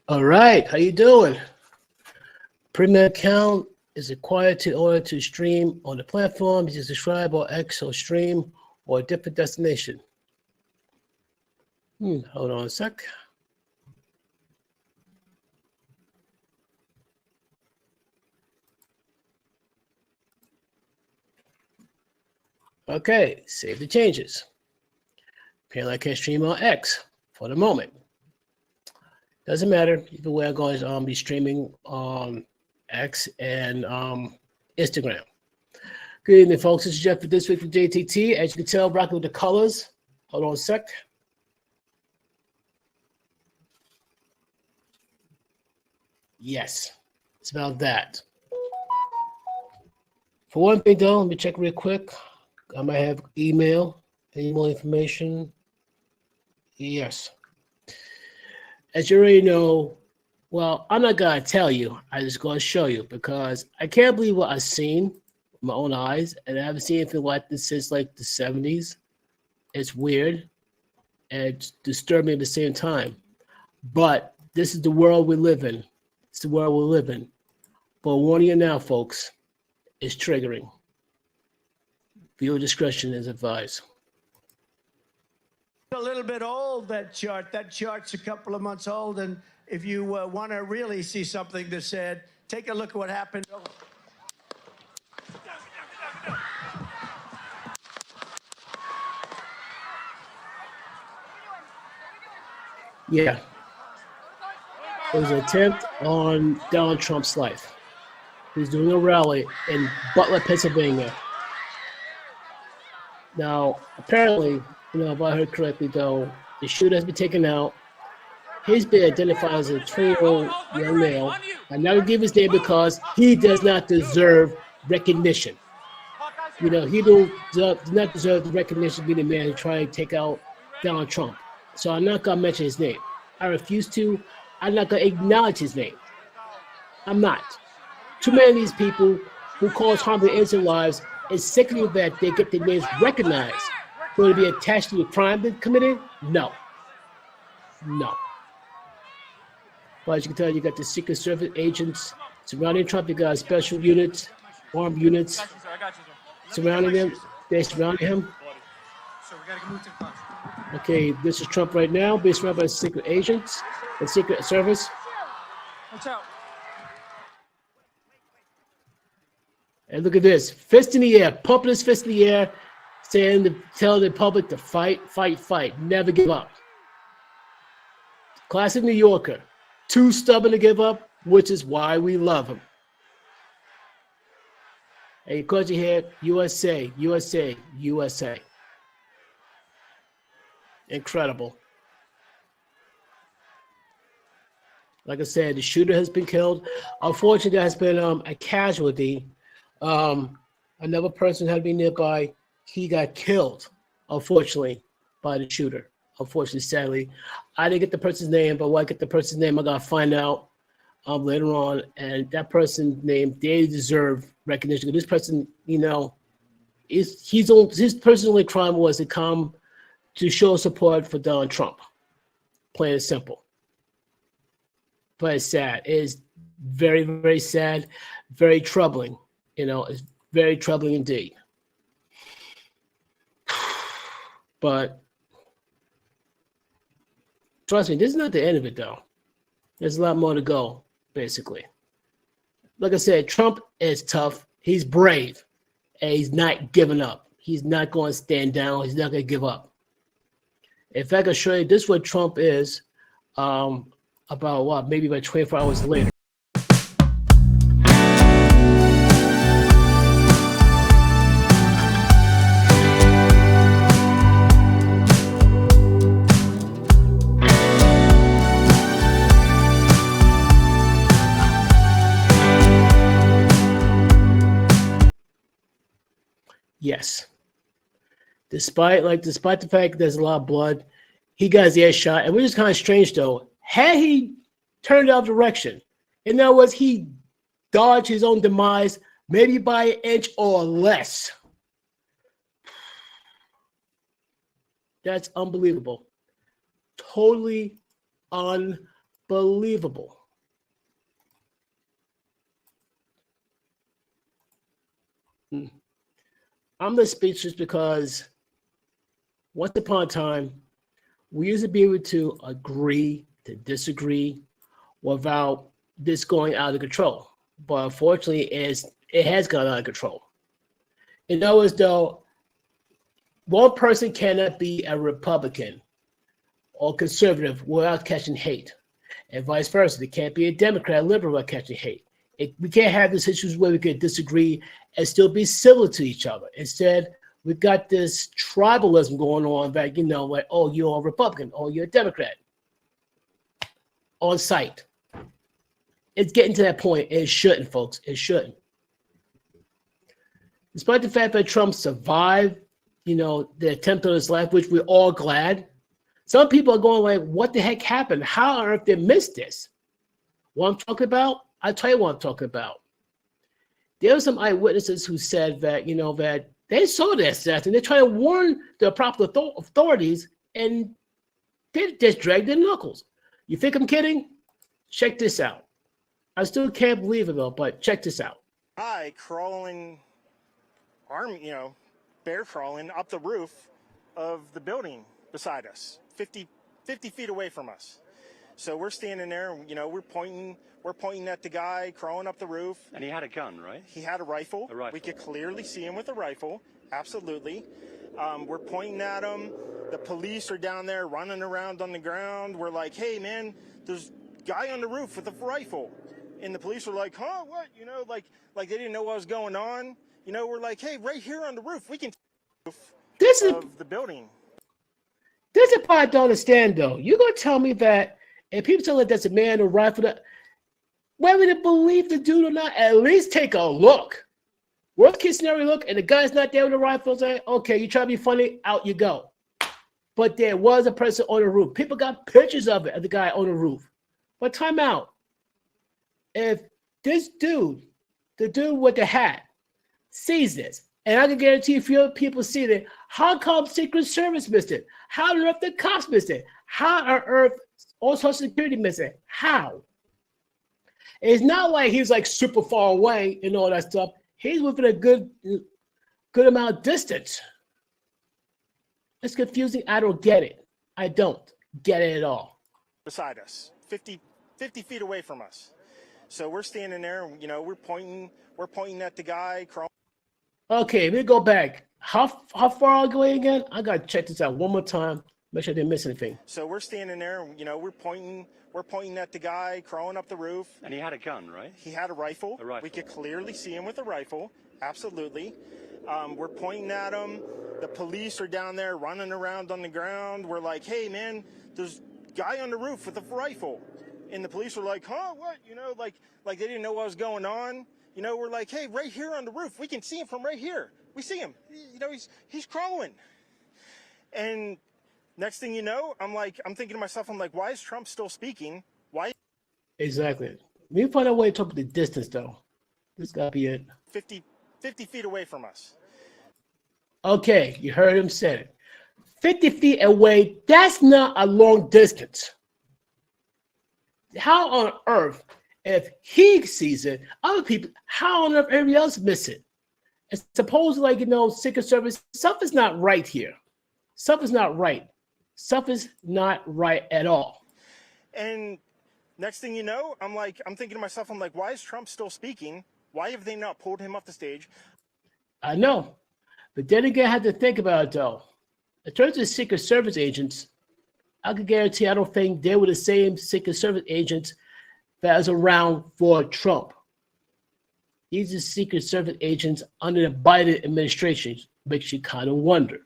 All right, how you doing? Premium account is required in order to stream on the platform. You subscribe or X or stream or a different destination. Hold on a sec. Okay, save the changes. Apparently I can't stream on X for the moment. Doesn't matter. Either way, I'm going to be streaming on X and Instagram. Good evening, folks. This is Jeff for This Week with JTT. As you can tell, rocking with the colors. Hold on a sec. Yes, it's about that. For one thing, though, let me check real quick. I might have email. Any more information? Yes. As you already know, well, I'm not going to tell you. I'm just going to show you because I can't believe what I've seen with my own eyes, and I haven't seen anything like this since like the 70s. It's weird and it's disturbing at the same time. But this is the world we live in. It's the world we live in. But warning you now, folks, it's triggering. Viewer discretion is advised. A little bit old, that chart. That chart's a couple of months old, and if you want to really see something that's said, take a look at what happened. Yeah. It was an attempt on Donald Trump's life. He's doing a rally in Butler, Pennsylvania. Now, apparently, if I heard correctly, though, the shooter has been taken out. He's been identified as a 20-year-old young male. I'm not going to give his name because he does not deserve recognition. He does not deserve the recognition of being the man who tried to take out Donald Trump. So I'm not going to mention his name. I refuse to. I'm not going to acknowledge his name. I'm not. Too many of these people who cause harm to innocent lives, it's sickening that they get their names recognized. Will it be attached to a crime they committed? No. No. But as you can tell, you got the Secret Service agents surrounding Trump. You got special units, armed units surrounding him. They're surrounding him. Okay, this is Trump right now, being surrounded by secret agents and Secret Service. Watch out. And look at this, fist in the air, pumping his fist in the air, telling the public to fight, fight, fight, never give up. Classic New Yorker, too stubborn to give up, which is why we love him. And of course you hear USA, USA, USA. Incredible. Like I said, the shooter has been killed. Unfortunately, there has been a casualty. Another person had been nearby. He got killed, unfortunately, by the shooter. Unfortunately, sadly, I didn't get the person's name, but when I get the person's name, I gotta find out later on. And that person's name, they deserve recognition. This person, his personal only crime was to come to show support for Donald Trump. Plain and simple. But it's sad. It is very, very sad, very troubling. It's very troubling indeed. But trust me, this is not the end of it, though. There's a lot more to go, basically. Like I said, Trump is tough. He's brave. And he's not giving up. He's not going to stand down. He's not going to give up. In fact, I'll show you this is what Trump is about what? Maybe about 24 hours later. Yes. Despite the fact there's a lot of blood, he got his ass shot. And which is kind of strange, though. Had he turned out direction, in other words, he dodged his own demise, maybe by an inch or less. That's unbelievable. Totally Unbelievable. I'm just speechless because once upon a time, we used to be able to agree to disagree without this going out of control. But unfortunately, it has gone out of control. In other words, though, one person cannot be a Republican or conservative without catching hate, and vice versa. They can't be a Democrat or liberal without catching hate. We can't have these issues where we can disagree and still be civil to each other. Instead, we've got this tribalism going on that, you know, like, oh, you're a Republican, oh, you're a Democrat. On site. It's getting to that point. It shouldn't, folks. It shouldn't. Despite the fact that Trump survived, you know, the attempt on his life, which we're all glad, some people are going like, what the heck happened? How on earth did they miss this? What I'm talking about? I'll tell you what I'm talking about. There were some eyewitnesses who said that, you know, that they saw this and they're trying to warn the proper authorities, and they just dragged their knuckles. You think I'm kidding? Check this out. I still can't believe it though, but check this out. Crawling, bear crawling up the roof of the building beside us, 50 feet away from us. So we're standing there, you know, we're pointing at the guy crawling up the roof. And he had a gun, right? He had a rifle. A rifle. We could clearly see him with a rifle. Absolutely. We're pointing at him. The police are down there running around on the ground. We're like, hey, man, there's a guy on the roof with a rifle. And the police were like, huh, what? You know, like they didn't know what was going on. You know, we're like, hey, right here on the roof. We can see the roof This is of the building. This is the part I don't understand, though. You're going to tell me that, and people tell me that's a man with a rifle, that whether to believe the dude or not, at least take a look. Worst case scenario, look, and the guy's not there with a rifle, say, okay, you try to be funny, out you go. But there was a person on the roof. People got pictures of it, of the guy on the roof. But time out. If this dude, the dude with the hat, sees this, and I can guarantee if few people see that, how come Secret Service missed it? How on earth the cops missed it? How on earth all Social Security missed it? How? It's not like he's like super far away and all that stuff. He's within a good amount of distance. It's confusing. I don't get it. I don't get it at all. Beside us, 50 feet away from us. So we're standing there, you know, we're pointing at the guy crawling. Okay, let me go back. How far away again? I gotta check this out one more time. Make sure I didn't miss anything. So we're standing there, you know, we're pointing at the guy crawling up the roof. And he had a gun, right? He had a rifle. A rifle. We could clearly see him with a rifle. Absolutely. We're pointing at him. The police are down there running around on the ground. We're like, hey, man, there's a guy on the roof with a rifle. And the police were like, huh, what? You know, like they didn't know what was going on. You know, we're like, hey, right here on the roof. We can see him from right here. We see him. You know, he's crawling. And next thing you know, I'm thinking to myself, why is Trump still speaking? Why? Exactly. We find a way to talk the distance, though. This gotta be it. 50 feet away from us. Okay, you heard him say it. 50 feet away, that's not a long distance. How on earth, if he sees it, other people, how on earth everybody else miss it? And suppose, like, you know, Secret Service, something's not right here. Something's not right. Something's not right at all. And next thing you know, I'm thinking to myself, why is Trump still speaking? Why have they not pulled him off the stage? I know. But then again, I had to think about it, though. In terms of Secret Service agents, I can guarantee I don't think they were the same Secret Service agents that was around for Trump. These are Secret Service agents under the Biden administration. Makes you kind of wonder.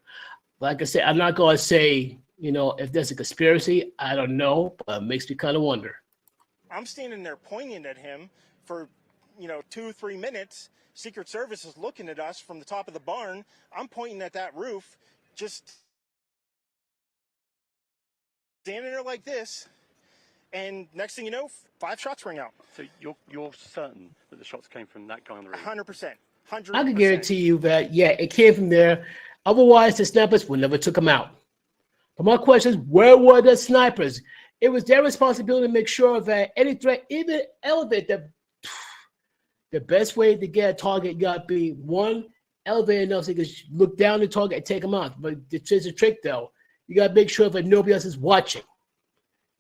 Like I said, I'm not going to say, you know, if there's a conspiracy. I don't know, but it makes me kind of wonder. I'm standing there pointing at him for, 2-3 minutes. Secret Service is looking at us from the top of the barn. I'm pointing at that roof, just standing there like this. And next thing you know, 5 shots ring out. So you're certain that the shots came from that guy on the roof? 100%. 100%. I can guarantee you that, yeah, it came from there. Otherwise, the snipers would never took him out. But my question is, where were the snipers? it was their responsibility to make sure that any threat, even elevate the best way to get a target got to be one, elevate enough so you can look down the target and take them out. But there's a trick though. You got to make sure that nobody else is watching.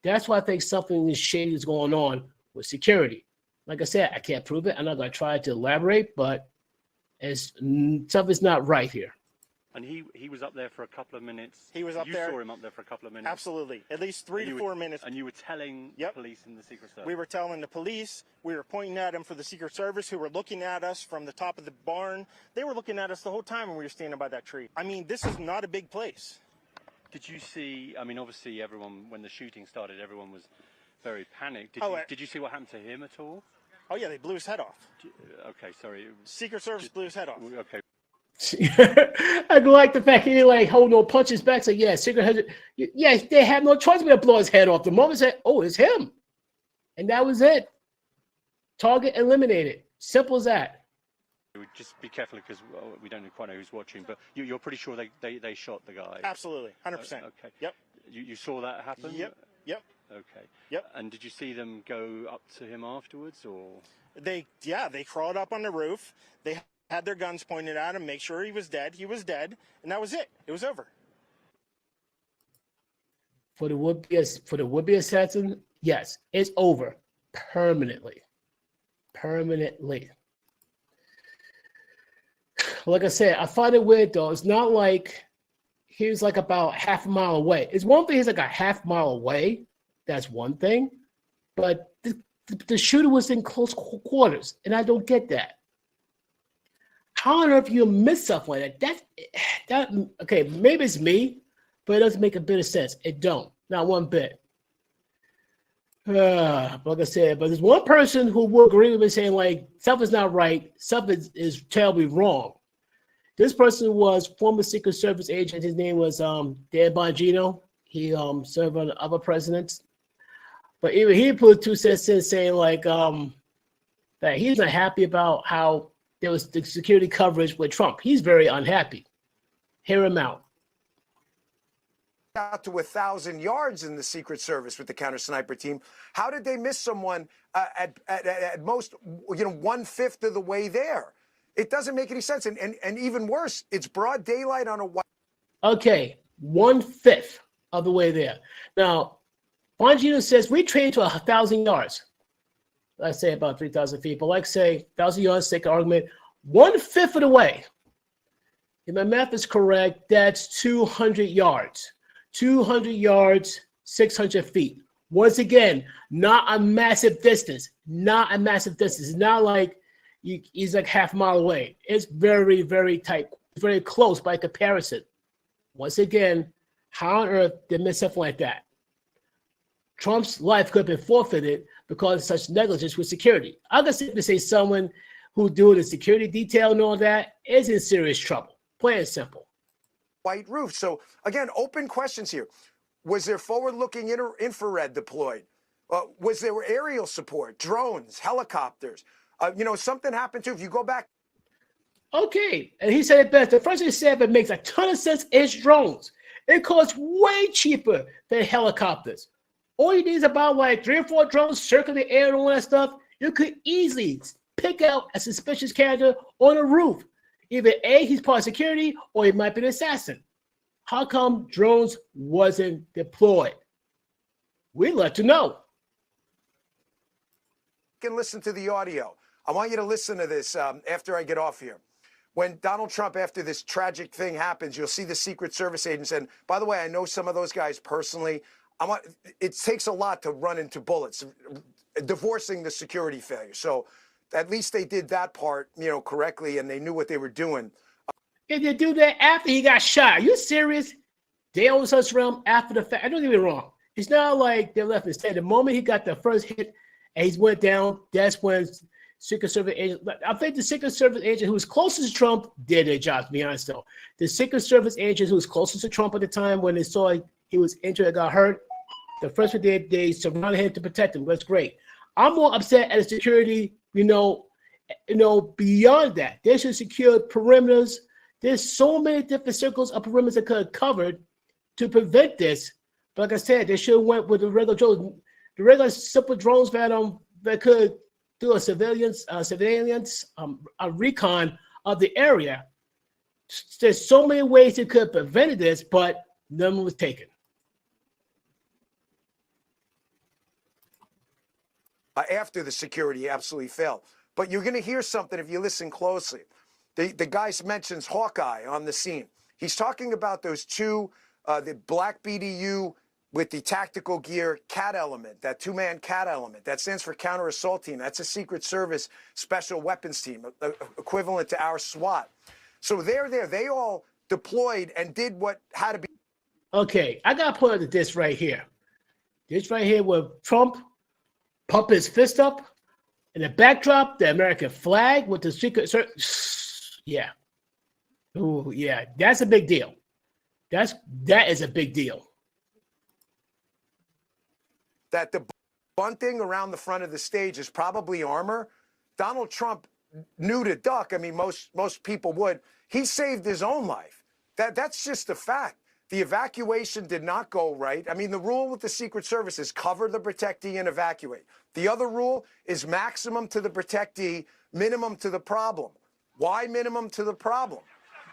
That's why I think something is shady is going on with security. Like I said, I can't prove it. I'm not going to try to elaborate, but something's not right here. And he was up there for a couple of minutes. He was up you there. You saw him up there for a couple of minutes. Absolutely. At least 3 to 4 minutes. And you were telling police in the Secret Service. We were telling the police. We were pointing at them for the Secret Service, who were looking at us from the top of the barn. They were looking at us the whole time when we were standing by that tree. I mean, this is not a big place. Did you see, I mean, obviously everyone, when the shooting started, everyone was very panicked. Did you see what happened to him at all? Oh, yeah, they blew his head off. Okay, sorry. Secret Service blew his head off. Okay. I like the fact he like hold no punches back. So yeah, they had no choice but to blow his head off. The moment said, "Oh, it's him," and that was it. Target eliminated. Simple as that. Just be careful because we don't quite know who's watching, but you're pretty sure they shot the guy. Absolutely, 100%. Okay. Yep. You saw that happen? Yep. Okay. Yep. And did you see them go up to him afterwards, or? They crawled up on the roof. They had their guns pointed at him, make sure he was dead. He was dead, and that was it. It was over. For the would-be assassin, yes, it's over permanently. Permanently. Like I said, I find it weird though. It's not like he was like about half a mile away. It's one thing he's like a half mile away. That's one thing. But the shooter was in close quarters, and I don't get that. How on earth you miss stuff like that? That okay, maybe it's me, but it doesn't make a bit of sense. It don't. Not one bit. Like I said, but there's one person who will agree with me saying like something's not right, something is terribly wrong. This person was former Secret Service agent. His name was Dan Bongino. He served under other presidents. But even he put 2 cents in saying like that he's not happy about how there was the security coverage with Trump. He's very unhappy. Hear him out. Out to 1,000 yards in the Secret Service with the counter sniper team. How did they miss someone at most, 1/5 of the way there? It doesn't make any sense. And even worse, it's broad daylight on a white. Okay, 1/5 of the way there. Now, Bongino says we trained to 1,000 yards. Let's say about 3,000 feet, but like say 1,000 yards, take an argument, 1/5 of the way. If my math is correct, that's 200 yards. 200 yards, 600 feet. Once again, not a massive distance. Not a massive distance. It's not like he's like half a mile away. It's very, very tight, very close by comparison. Once again, how on earth did they miss something like that? Trump's life could have been forfeited because of such negligence with security. I can simply say someone who doing the security detail and all that is in serious trouble. Plain and simple. White roof. So again, open questions here. Was there forward-looking infrared deployed? Was there aerial support, drones, helicopters? Something happened too. If you go back. Okay, and he said it best. The first thing he said that makes a ton of sense is drones. It costs way cheaper than helicopters. All you need is about like 3 or 4 drones circling the air and all that stuff. You could easily pick out a suspicious character on a roof. Either A, he's part of security, or he might be an assassin. How come drones wasn't deployed? We'd like to know. You can listen to the audio. I want you to listen to this after I get off here. When Donald Trump, after this tragic thing happens, you'll see the Secret Service agents. And by the way, I know some of those guys personally. It takes a lot to run into bullets, divorcing the security failure. So at least they did that part, correctly, and they knew what they were doing. If they do that after he got shot, are you serious? They always touch around after the fact. I don't get me wrong. It's not like they left his head. The moment he got the first hit and he went down, that's when Secret Service agent. I think the Secret Service agent who was closest to Trump did their job, to be honest, though. The Secret Service agent who was closest to Trump at the time when they saw he was injured and got hurt, the first one they surrounded him to protect him. That's great. I'm more upset at the security, beyond that. They should secure perimeters. There's so many different circles of perimeters that could have covered to prevent this But like I said, they should have went with the regular drones, the regular simple drones that could do a surveillance a recon of the area. There's so many ways it could have prevented this, but none was taken. After the security absolutely failed. But you're going to hear something if you listen closely. The guy mentions Hawkeye on the scene. He's talking about those two, the black BDU with the tactical gear CAT element, that two-man CAT element. That stands for Counter Assault Team. That's a Secret Service Special Weapons Team, equivalent to our SWAT. So they're there. They all deployed and did what had to be. Okay, I got to point out this right here. This right here where Trump pump his fist up. In the backdrop, the American flag with the Secret Service. Yeah. Ooh, yeah, that's a big deal. That is a big deal. That the bunting around the front of the stage is probably armor. Donald Trump knew to duck. I mean, most people would. He saved his own life. That's just a fact. The evacuation did not go right. I mean, the rule with the Secret Service is cover the protectee and evacuate. The other rule is maximum to the protectee, minimum to the problem. Why minimum to the problem?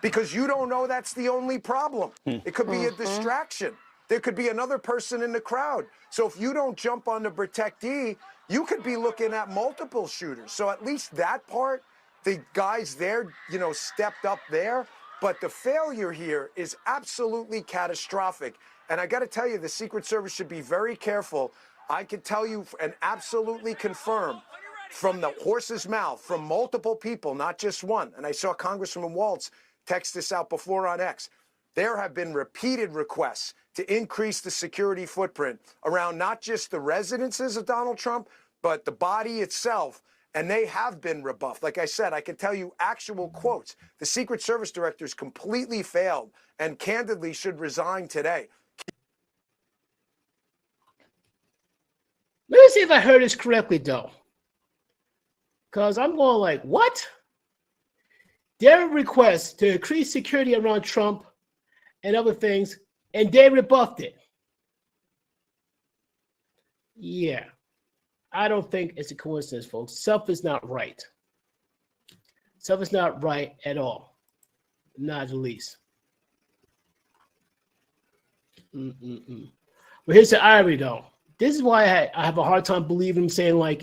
Because you don't know that's the only problem. It could be a distraction. There could be another person in the crowd. So if you don't jump on the protectee, you could be looking at multiple shooters. So at least that part, the guys there, stepped up there. But the failure here is absolutely catastrophic. And I got to tell you, the Secret Service should be very careful. I can tell you and absolutely confirm from the horse's mouth, from multiple people, not just one. And I saw Congressman Waltz text this out before on X. There have been repeated requests to increase the security footprint around not just the residences of Donald Trump, but the body itself. And they have been rebuffed. Like I said, I can tell you actual quotes. The Secret Service directors completely failed and candidly should resign today. Let me see if I heard this correctly, though. Because I'm going like, what? Their request to increase security around Trump and other things, and they rebuffed it. Yeah. I don't think it's a coincidence, folks. Stuff is not right. Stuff is not right at all. Not the least. But here's the irony, though. This is why I have a hard time believing him saying, like,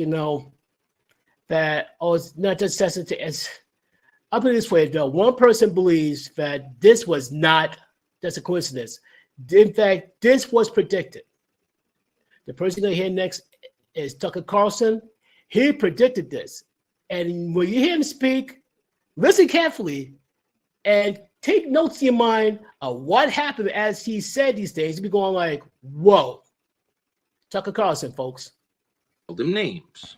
that, it's not just as I'll put it this way, though. One person believes that this was not just a coincidence. In fact, this was predicted. The person going to hear next is Tucker Carlson. He predicted this. And when you hear him speak, listen carefully and take notes in your mind of what happened as he said these things. You'll be going like, whoa. Tucker Carlson, folks. Called him names.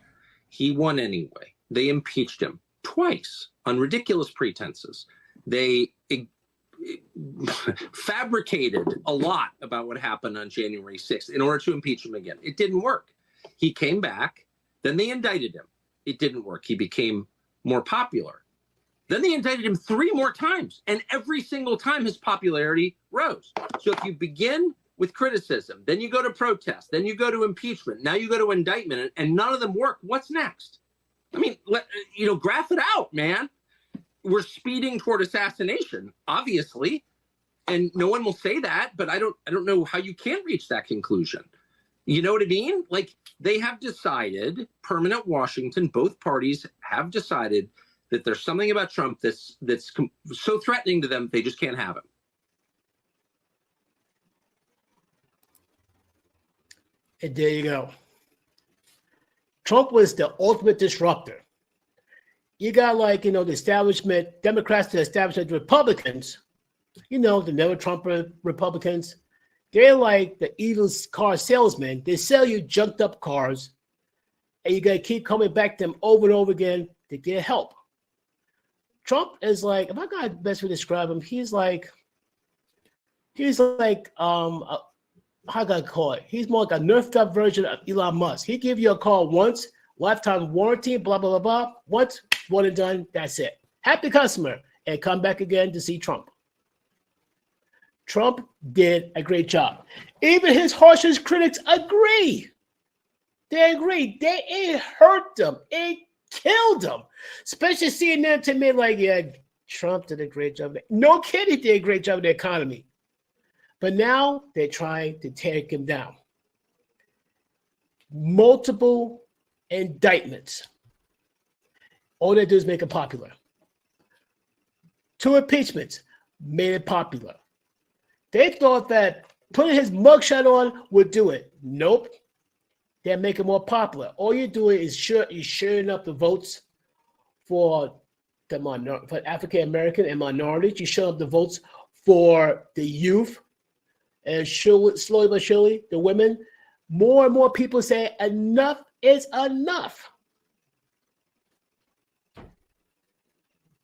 He won anyway. They impeached him twice on ridiculous pretenses. They fabricated a lot about what happened on January 6th in order to impeach him again. It didn't work. He came back. Then they indicted him. It didn't work. He became more popular. Then they indicted him 3 more times. And every single time his popularity rose. So if you begin with criticism, then you go to protest, then you go to impeachment, now you go to indictment, and none of them work, what's next? I mean, graph it out, man. We're speeding toward assassination, obviously. And no one will say that, but I don't know how you can reach that conclusion. You know what I mean? Like, they have decided, permanent Washington, both parties have decided that there's something about Trump that's so threatening to them, they just can't have him. And there you go. Trump was the ultimate disruptor. You got the establishment, Democrats, the establishment, Republicans, the never Trump Republicans. They're like the evil car salesmen. They sell you junked up cars, and you got to keep coming back to them over and over again to get help. Trump is like, if I got the best way to describe him, he's like, how can I call it? He's more like a nerfed up version of Elon Musk. He give you a call once, lifetime warranty, blah, blah, blah, blah. Once, one and done, that's it. Happy customer, and come back again to see Trump. Trump did a great job. Even his harshest critics agree. They agree. It hurt them. It killed them. Especially CNN to me like, yeah, Trump did a great job. No kidding, he did a great job of the economy. But now they're trying to take him down. Multiple indictments. All they do is make it popular. 2 impeachments made it popular. They thought that putting his mugshot on would do it. Nope. They make it more popular. All you're doing is sharing up the votes for for African American and minorities. You show up the votes for the youth, and slowly but surely, the women. More and more people say enough is enough.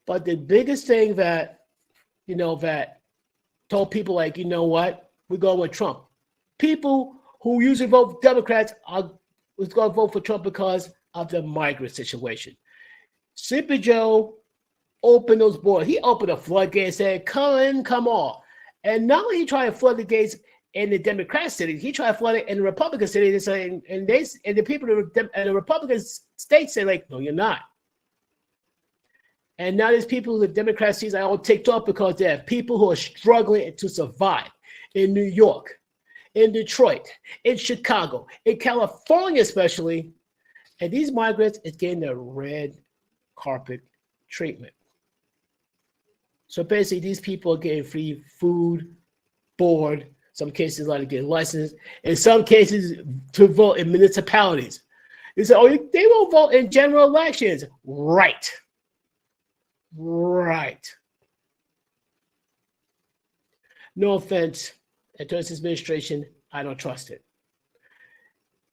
But the biggest thing that that told people like, you know what, we're going with Trump. People who usually vote for Democrats was going to vote for Trump because of the migrant situation. Sleepy Joe opened those borders. He opened the floodgates and said, come in, come all. And not only he tried to flood the gates in the Democrat cities, he tried to flood it in the Republican cities. And the people in the Republican states say, like, no, you're not. And now there's people in the Democrat cities are all ticked off because there are people who are struggling to survive in New York, in Detroit, in Chicago, in California especially. And these migrants is getting the red carpet treatment. So basically, these people are getting free food, board, some cases like to get licensed, in some cases to vote in municipalities. They say, oh, they won't vote in general elections. Right. Right. No offense, and to this administration, I don't trust it.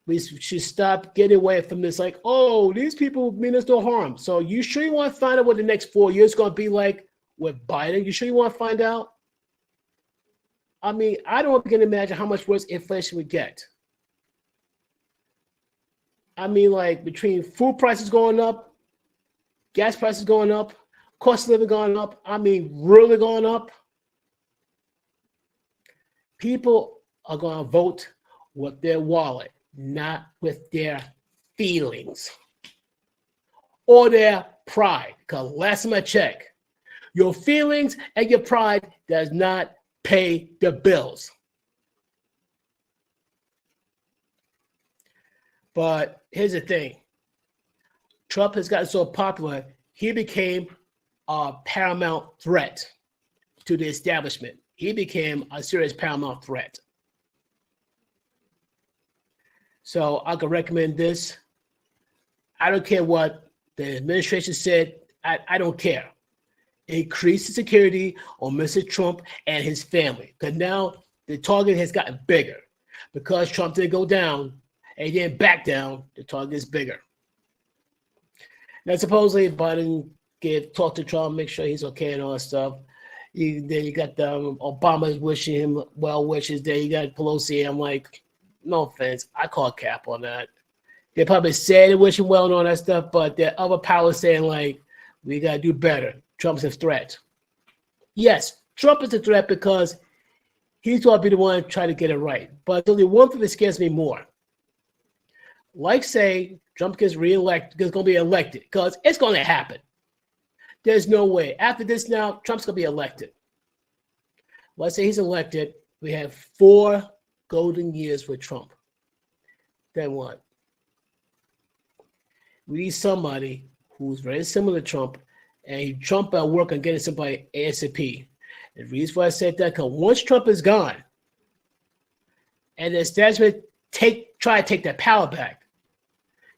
We should stop getting away from this like, oh, these people mean us no harm. So you sure you want to find out what the next 4 years is going to be like with Biden? You sure you want to find out? I mean, I don't begin to imagine how much worse inflation would get. I mean, like between food prices going up, gas prices going up, cost of living going up, I mean, really going up. People are going to vote with their wallet, not with their feelings or their pride. Because last time I checked, your feelings and your pride does not pay the bills. But here's the thing. Trump has gotten so popular, he became a paramount threat to the establishment. He became a serious paramount threat. So I could recommend this. I don't care what the administration said. I don't care. Increase the security on Mr. Trump and his family. Because now the target has gotten bigger. Because Trump didn't go down and he didn't back down, the target is bigger. Now, supposedly Biden talk to Trump, make sure he's okay and all that stuff. Then you got the Obama wishing him well wishes. Then you got Pelosi. I'm like, no offense, I call cap on that. They probably said they wish him well and all that stuff, but there are other powers saying like, we got to do better. Trump's a threat. Yes, Trump is a threat because he's going to be the one to try to get it right. But there's only one thing that scares me more. Like say Trump gets reelected, is going to be elected, because it's going to happen. There's no way. After this now, Trump's going to be elected. Let's say he's elected. We have 4 golden years with Trump. Then what? We need somebody who's very similar to Trump, and Trump at work on getting somebody ASAP. The reason why I said that, because once Trump is gone, and the establishment try to take that power back,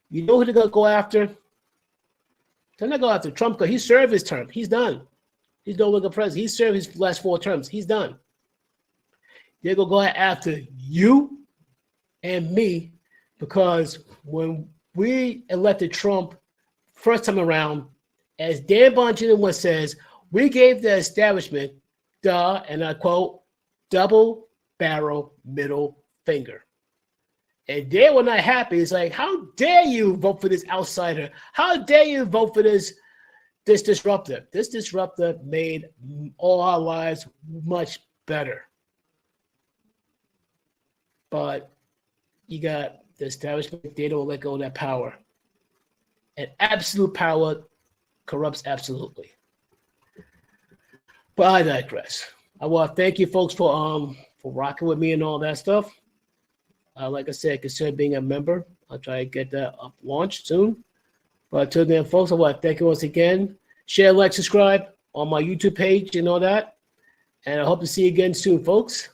you know who they're going to go after? They're not going after Trump because he served his term. He's done. He's no longer president. He served his last 4 terms. He's done. They're going to go after you and me because when we elected Trump first time around, as Dan Bongino once says, we gave the establishment the, and I quote, double barrel middle finger. And they were not happy. It's like, how dare you vote for this outsider? How dare you vote for this disruptor? This disruptor made all our lives much better. but you got the establishment. They don't let go of that power, and absolute power corrupts absolutely. But I digress. I want to thank you folks for rocking with me and all that stuff. Like I said, consider being a member. I'll try to get that up launched soon. But until then, folks, I want to thank you once again. Share, like, subscribe on my YouTube page and all that. And I hope to see you again soon, folks.